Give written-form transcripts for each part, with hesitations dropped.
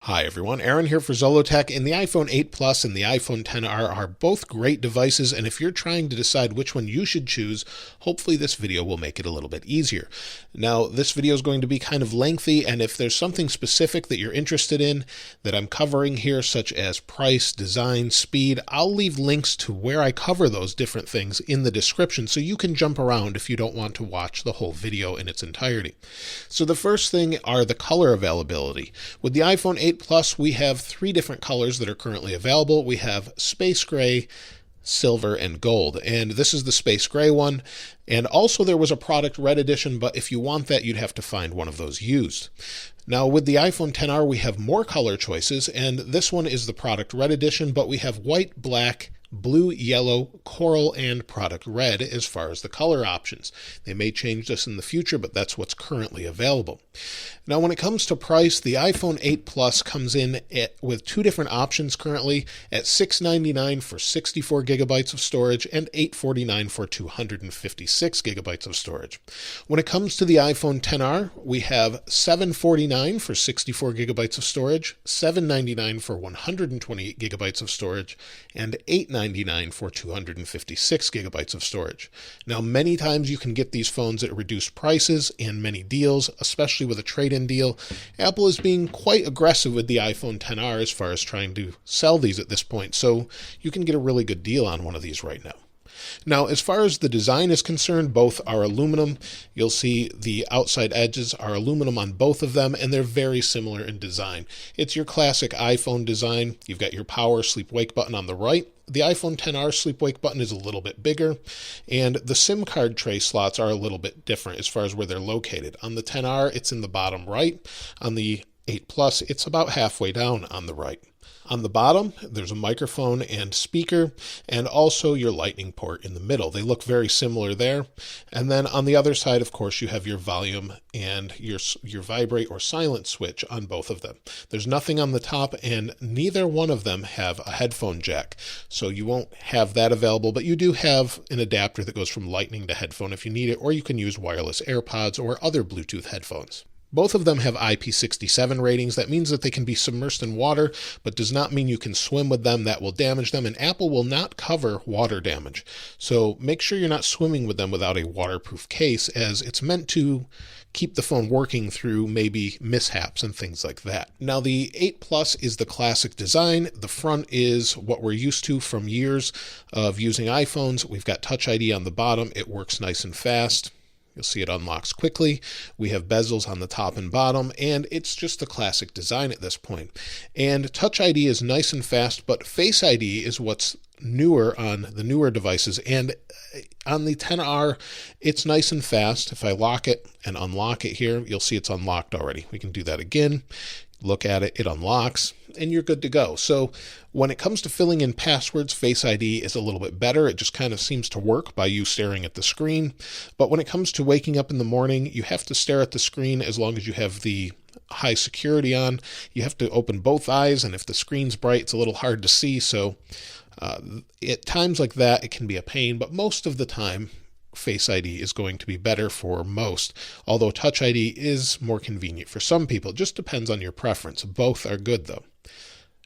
Hi everyone, Aaron here for Zollotech, and the iPhone 8 Plus and the iPhone XR are both great devices, and if you're trying to decide which one you should choose, hopefully this video will make it a little bit easier. Now, this video is going to be kind of lengthy, and if there's something specific that you're interested in that I'm covering here, such as price, design, speed, I'll leave links to where I cover those different things in the description so you can jump around if you don't want to watch the whole video in its entirety. So the first thing are the color availability. With the iPhone 8 Plus, we have three different colors that are currently available. We have space gray, silver, and gold. And this is the space gray one. And also there was a product red edition, but if you want that, you'd have to find one of those used. Now with the iPhone XR, we have more color choices, and this one is the product red edition, but we have white, black, blue, yellow, coral, and product red as far as the color options. They may change this in the future, but that's what's currently available. Now, when it comes to price, the iPhone 8 Plus comes in with two different options currently at $699 for 64 gigabytes of storage and $849 for 256 gigabytes of storage. When it comes to the iPhone XR, we have $749 for 64 gigabytes of storage, $799 for 128 gigabytes of storage, and $899 for 256 gigabytes of storage. Now, many times you can get these phones at reduced prices and many deals, especially with a trade-in deal. Apple is being quite aggressive with the iPhone XR as far as trying to sell these at this point, so you can get a really good deal on one of these right now. Now, as far as the design is concerned, both are aluminum. You'll see the outside edges are aluminum on both of them, and they're very similar in design. It's your classic iPhone design. You've got your power sleep-wake button on the right. The iPhone XR sleep-wake button is a little bit bigger, and the SIM card tray slots are a little bit different as far as where they're located. On the XR, it's in the bottom right. On the 8 Plus, it's about halfway down on the right. On the bottom, there's a microphone and speaker, and also your lightning port in the middle. They look very similar there. And then on the other side, of course, you have your volume and your vibrate or silent switch on both of them. There's nothing on the top, and neither one of them have a headphone jack. So you won't have that available, but you do have an adapter that goes from lightning to headphone if you need it, or you can use wireless AirPods or other Bluetooth headphones. Both of them have IP67 ratings. That means that they can be submersed in water, but does not mean you can swim with them. That will damage them, and Apple will not cover water damage. So make sure you're not swimming with them without a waterproof case, as it's meant to keep the phone working through maybe mishaps and things like that. Now, the 8 Plus is the classic design. The front is what we're used to from years of using iPhones. We've got Touch ID on the bottom. It works nice and fast. You'll see it unlocks quickly. We have bezels on the top and bottom, and it's just the classic design at this point. And Touch ID is nice and fast, but Face ID is what's newer on the newer devices. And on the XR, it's nice and fast. If I lock it and unlock it here, you'll see it's unlocked already. We can do that again. Look at it, it unlocks, and you're good to go. So when it comes to filling in passwords, Face ID is a little bit better. It just kind of seems to work by you staring at the screen. But when it comes to waking up in the morning, you have to stare at the screen as long as you have the high security on. You have to open both eyes, and if the screen's bright, it's a little hard to see. So at times like that, it can be a pain, but most of the time, Face ID is going to be better for most, although Touch ID is more convenient for some people. It just depends on your preference. Both are good though.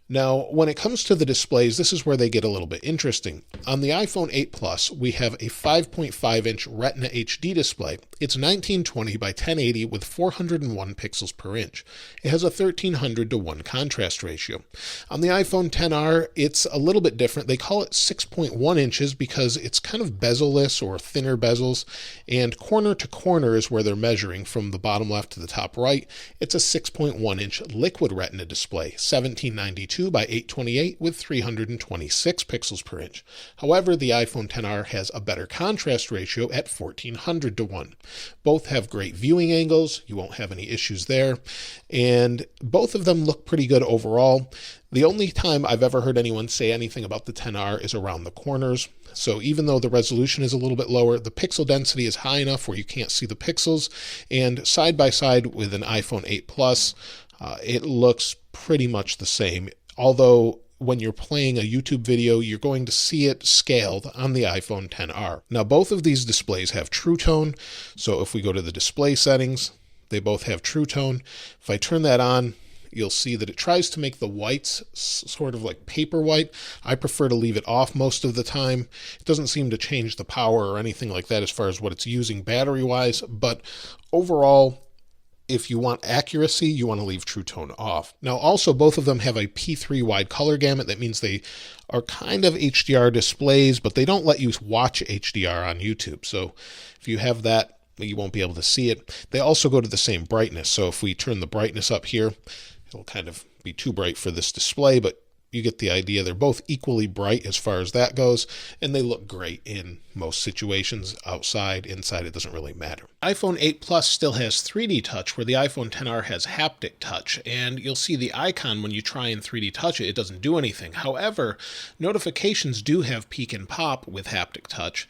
Now, when it comes to the displays, this is where they get a little bit interesting. On the iPhone 8 Plus, we have a 5.5-inch Retina HD display. It's 1920 by 1080 with 401 pixels per inch. It has a 1300:1 contrast ratio. On the iPhone XR, it's a little bit different. They call it 6.1 inches because it's kind of bezel-less or thinner bezels, and corner to corner is where they're measuring from the bottom left to the top right. It's a 6.1-inch liquid Retina display, 1792 by 828 with 326 pixels per inch. However, the iPhone XR has a better contrast ratio at 1400:1. Both have great viewing angles. You won't have any issues there. And both of them look pretty good overall. The only time I've ever heard anyone say anything about the XR is around the corners. So even though the resolution is a little bit lower, the pixel density is high enough where you can't see the pixels. And side by side with an iPhone 8 Plus, it looks pretty much the same. Although when you're playing a YouTube video, you're going to see it scaled on the iPhone XR. Now, both of these displays have True Tone. So if we go to the display settings, they both have True Tone. If I turn that on, you'll see that it tries to make the whites sort of like paper white. I prefer to leave it off most of the time. It doesn't seem to change the power or anything like that as far as what it's using battery-wise, but overall, if you want accuracy, you want to leave True Tone off. Now, also, both of them have a P3 wide color gamut. That means they are kind of HDR displays, but they don't let you watch HDR on YouTube. So if you have that, you won't be able to see it. They also go to the same brightness. So if we turn the brightness up here, it'll kind of be too bright for this display, but you get the idea. They're both equally bright as far as that goes, and they look great in most situations. Outside, inside, it doesn't really matter. iPhone 8 Plus still has 3D touch, where the iPhone XR has haptic touch, and you'll see the icon when you try and 3D touch it, it doesn't do anything. However, notifications do have peek and pop with haptic touch.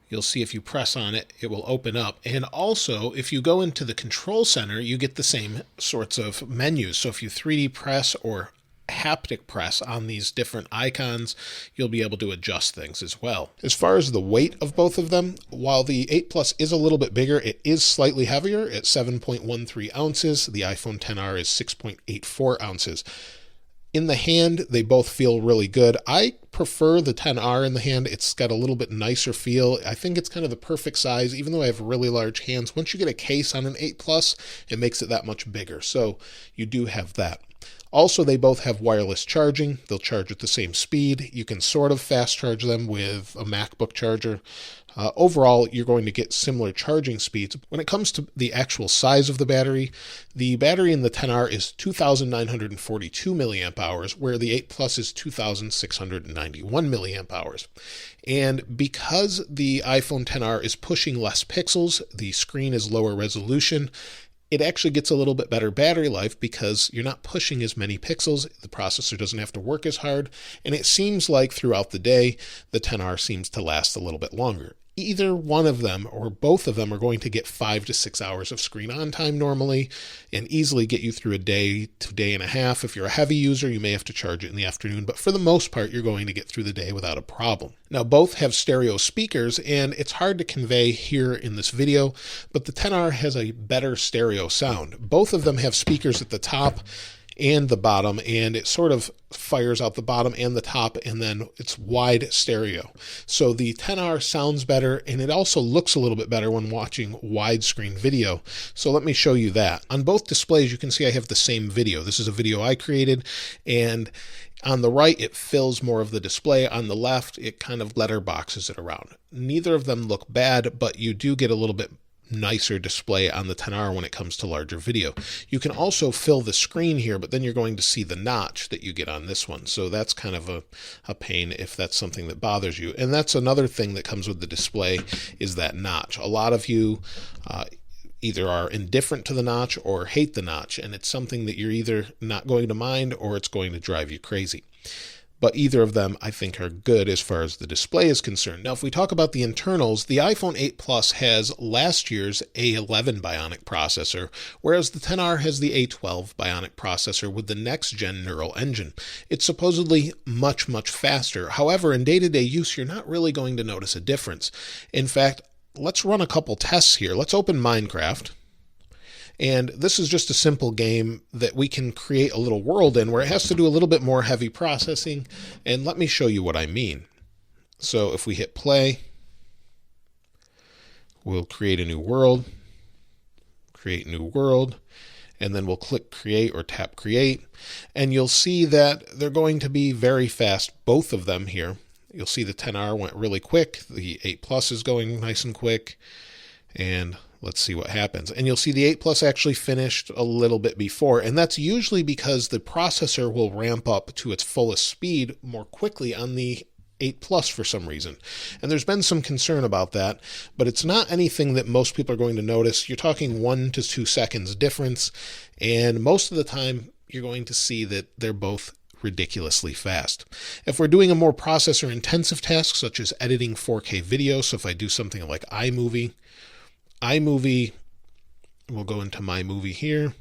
You'll see if you press on it, it will open up. And also, if you go into the control center, you get the same sorts of menus. So if you 3D press or haptic press on these different icons, you'll be able to adjust things as well. As far as the weight of both of them, while the 8 Plus is a little bit bigger, it is slightly heavier at 7.13 ounces. The iPhone XR is 6.84 ounces. In the hand, they both feel really good. I prefer the XR in the hand. It's got a little bit nicer feel. I think it's kind of the perfect size, even though I have really large hands. Once you get a case on an 8 Plus, it makes it that much bigger. So you do have that. Also, they both have wireless charging. They'll charge at the same speed. You can sort of fast charge them with a MacBook charger. Overall, you're going to get similar charging speeds. When it comes to the actual size of the battery in the XR is 2,942 milliamp hours, where the 8 Plus is 2,691 milliamp hours. And because the iPhone XR is pushing less pixels, the screen is lower resolution, it actually gets a little bit better battery life because you're not pushing as many pixels, the processor doesn't have to work as hard, and it seems like throughout the day, the XR seems to last a little bit longer. Either one of them or both of them are going to get 5 to 6 hours of screen on time normally and easily get you through a day to day and a half. If you're a heavy user, you may have to charge it in the afternoon, but for the most part, you're going to get through the day without a problem. Now, both have stereo speakers, and it's hard to convey here in this video, but the XR has a better stereo sound. Both of them have speakers at the top and the bottom, and it sort of fires out the bottom and the top, and then it's wide stereo. So the XR sounds better, and it also looks a little bit better when watching widescreen video. So let me show you that. On both displays, you can see I have the same video. This is a video I created, and on the right, it fills more of the display. On the left, it kind of letterboxes it around. Neither of them look bad, but you do get a little bit nicer display on the XR when it comes to larger video. You can also fill the screen here, but then you're going to see the notch that you get on this one. So that's kind of a pain if that's something that bothers you. And that's another thing that comes with the display is that notch. A lot of you either are indifferent to the notch or hate the notch, and it's something that you're either not going to mind or it's going to drive you crazy. But either of them, I think, are good as far as the display is concerned. Now, if we talk about the internals, the iPhone 8 Plus has last year's A11 Bionic processor, whereas the XR has the A12 Bionic processor with the next-gen neural engine. It's supposedly much, much faster. However, in day-to-day use, you're not really going to notice a difference. In fact, let's run a couple tests here. Let's open Minecraft. And this is just a simple game that we can create a little world in where it has to do a little bit more heavy processing. And let me show you what I mean. So if we hit play, we'll create a new world, and then we'll click create or tap create. And you'll see that they're going to be very fast, both of them here. You'll see the XR went really quick. The 8 Plus is going nice and quick. And let's see what happens. And you'll see the 8 Plus actually finished a little bit before, and that's usually because the processor will ramp up to its fullest speed more quickly on the 8 Plus for some reason. And there's been some concern about that, but it's not anything that most people are going to notice. You're talking 1 to 2 seconds difference, and most of the time you're going to see that they're both ridiculously fast. If we're doing a more processor intensive task, such as editing 4K video, so if I do something like iMovie, we'll go into my movie here.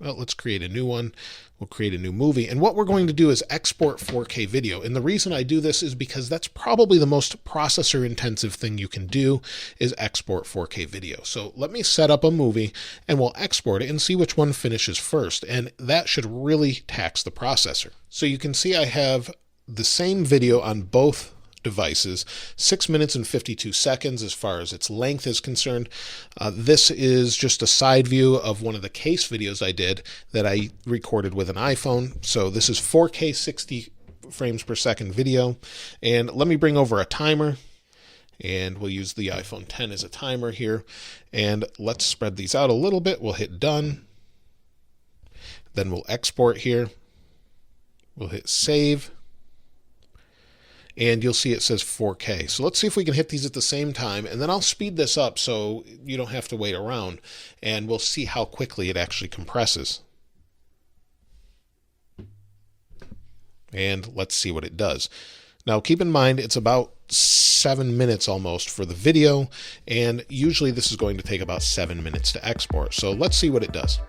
Well, let's create a new one. We'll create a new movie. And what we're going to do is export 4K video. And the reason I do this is because that's probably the most processor intensive thing you can do is export 4K video. So let me set up a movie and we'll export it and see which one finishes first. And that should really tax the processor. So you can see I have the same video on both devices, 6 minutes and 52 seconds as far as its length is concerned. This is just a side view of one of the case videos I did that I recorded with an iPhone. So this is 4K 60 frames per second video. And let me bring over a timer, and we'll use the iPhone 10 as a timer here. And let's spread these out a little bit. We'll hit done. Then we'll export here. We'll hit save. And you'll see it says 4K. So let's see if we can hit these at the same time, and then I'll speed this up so you don't have to wait around, and we'll see how quickly it actually compresses. And let's see what it does. Now keep in mind it's about 7 minutes almost for the video, and usually this is going to take about 7 minutes to export. So let's see what it does.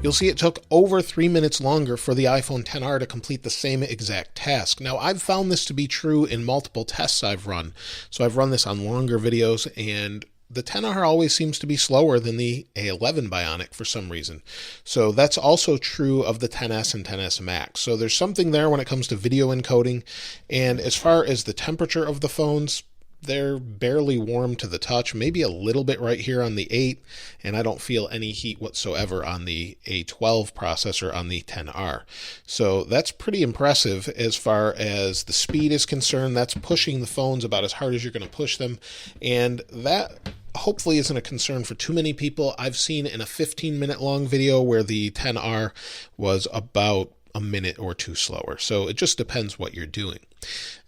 You'll see it took over 3 minutes longer for the iPhone XR to complete the same exact task. Now, I've found this to be true in multiple tests I've run. So I've run this on longer videos, and the XR always seems to be slower than the A11 Bionic for some reason. So that's also true of the XS and XS Max. So there's something there when it comes to video encoding. And as far as the temperature of the phones, they're barely warm to the touch, maybe a little bit right here on the 8, and I don't feel any heat whatsoever on the A12 processor on the XR. So that's pretty impressive as far as the speed is concerned. That's pushing the phones about as hard as you're going to push them, and that hopefully isn't a concern for too many people. I've seen in a 15-minute long video where the XR was about a minute or two slower. So it just depends what you're doing.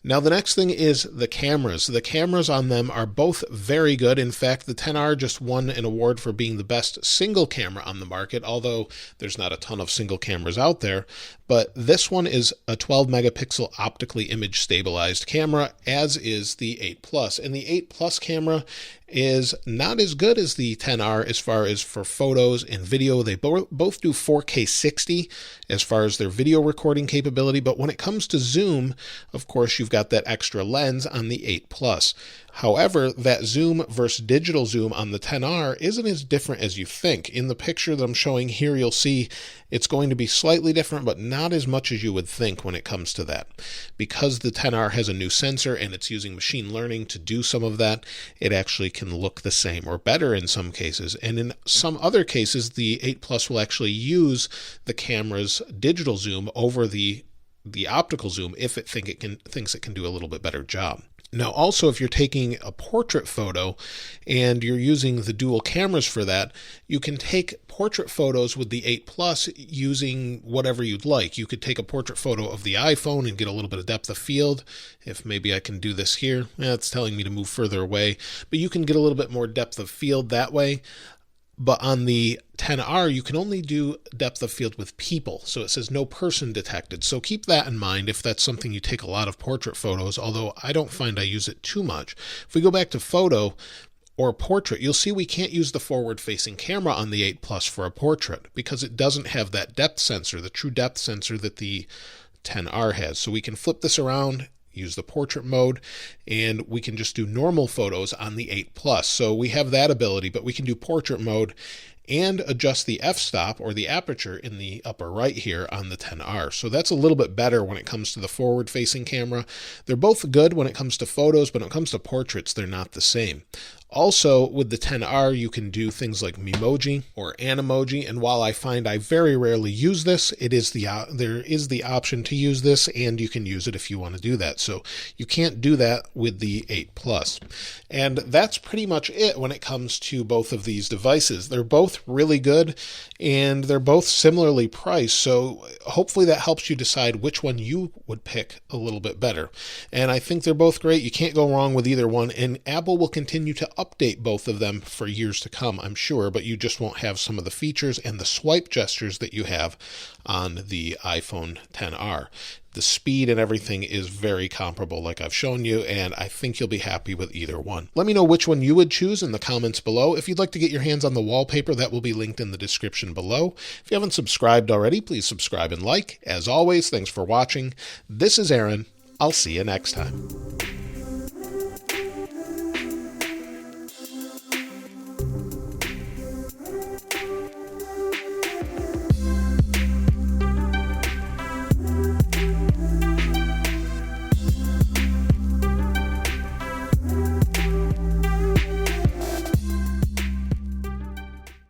Now the next thing is the cameras. The cameras on them are both very good. In fact, the XR just won an award for being the best single camera on the market, although there's not a ton of single cameras out there. But this one is a 12 megapixel optically image stabilized camera, as is the 8 Plus. And the 8 Plus camera is not as good as the XR as far as for photos and video. They both do 4K 60 as far as their video recording capability, but when it comes to zoom, of course, you've got that extra lens on the 8 Plus. However, that zoom versus digital zoom on the XR isn't as different as you think. In the picture that I'm showing here, you'll see it's going to be slightly different, but not as much as you would think when it comes to that. Because the XR has a new sensor and it's using machine learning to do some of that, it actually can look the same or better in some cases. And in some other cases, the 8 Plus will actually use the camera's digital zoom over the optical zoom if it thinks it can do a little bit better job. Now, also, if you're taking a portrait photo and you're using the dual cameras for that, you can take portrait photos with the 8 Plus using whatever you'd like. You could take a portrait photo of the iPhone and get a little bit of depth of field. If maybe I can do this here, it's telling me to move further away, but you can get a little bit more depth of field that way. But on the XR, you can only do depth of field with people. So it says no person detected. So keep that in mind if that's something you take a lot of portrait photos, although I don't find I use it too much. If we go back to photo or portrait, you'll see we can't use the forward-facing camera on the 8 Plus for a portrait because it doesn't have that depth sensor, the true depth sensor that the XR has. So we can flip this around, use the portrait mode, and we can just do normal photos on the 8 Plus. So we have that ability, but we can do portrait mode and adjust the f-stop or the aperture in the upper right here on the XR. So that's a little bit better when it comes to the forward-facing camera. They're both good when it comes to photos, but when it comes to portraits, they're not the same. Also, with the XR, you can do things like Memoji or Animoji, and while I find I very rarely use this, there is the option to use this, and you can use it if you want to do that. So you can't do that with the 8 Plus. And that's pretty much it when it comes to both of these devices. They're both really good, and they're both similarly priced, so hopefully that helps you decide which one you would pick a little bit better. And I think they're both great. You can't go wrong with either one, and Apple will continue to update both of them for years to come, I'm sure, but you just won't have some of the features and the swipe gestures that you have on the iPhone XR. The speed and everything is very comparable like I've shown you, and I think you'll be happy with either one. Let me know which one you would choose in the comments below. If you'd like to get your hands on the wallpaper, that will be linked in the description below. If you haven't subscribed already, please subscribe and like. As always, thanks for watching. This is Aaron. I'll see you next time.